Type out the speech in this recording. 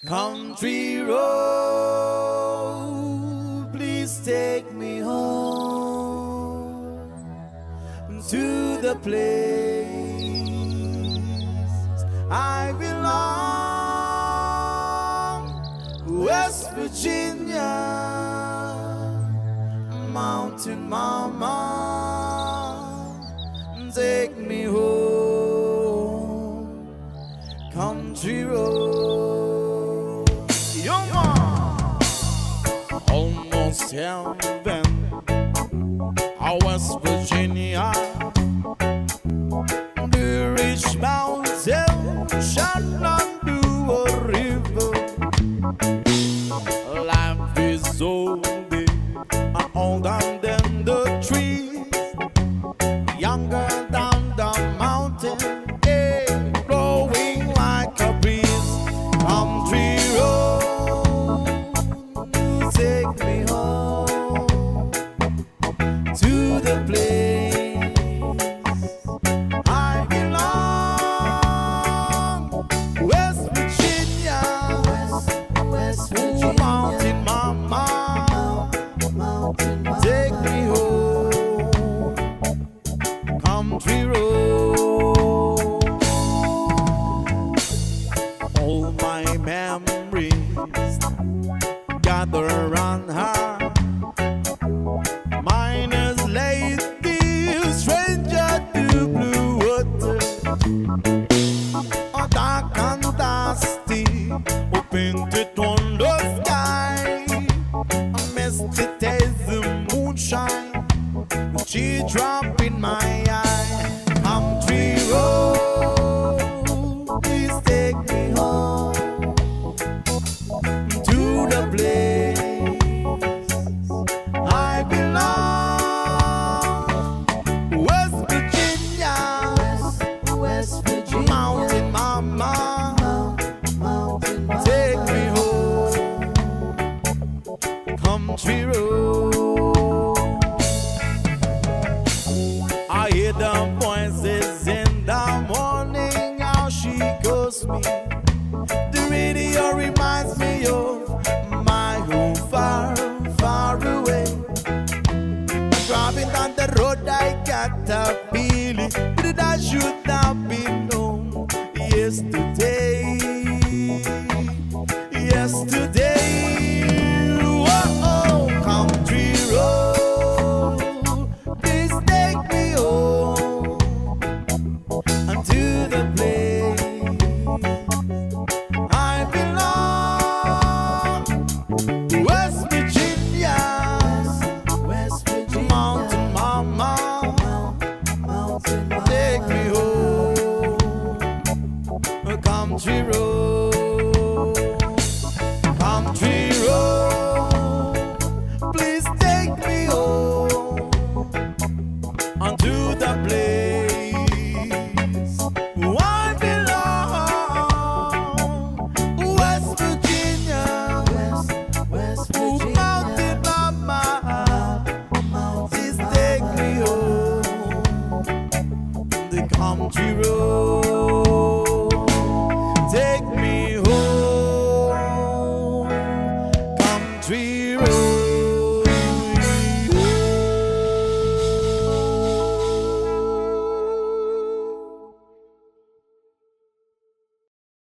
Country road, please take me home to the place I belong, West Virginia, Mountain Mama, take me home, country road. Almost heaven, West Virginia. The rich mountain shall undo a river. Life is so big and older than the trees, younger than the mountain, blowing like a breeze. Country road, take me home to the place I belong, West Virginia, West Virginia. Mountain Mama, take me home, country road. All my memories gather around her. Mine is lady, stranger to blue water. Dark and dusty, painted on the sky. A misty taste of moonshine, she drop in my eye. Country road, please take me home to the place I belong, West Virginia, West Virginia. Mountain Mama, take me home, country road. I hear the voices in the morning, how she calls me. The radio reminds me of my home far, far away. Driving down the road, I got a feeling that I should have been home yesterday. Yesterday, oh, country road, please take me home unto the place I belong, West Virginia, West Virginia. Mountain Mama, take me home, country road, country road, please take me home unto the place I belong, West Virginia, West Virginia. Mountain Mama, please take me home, the country road, take me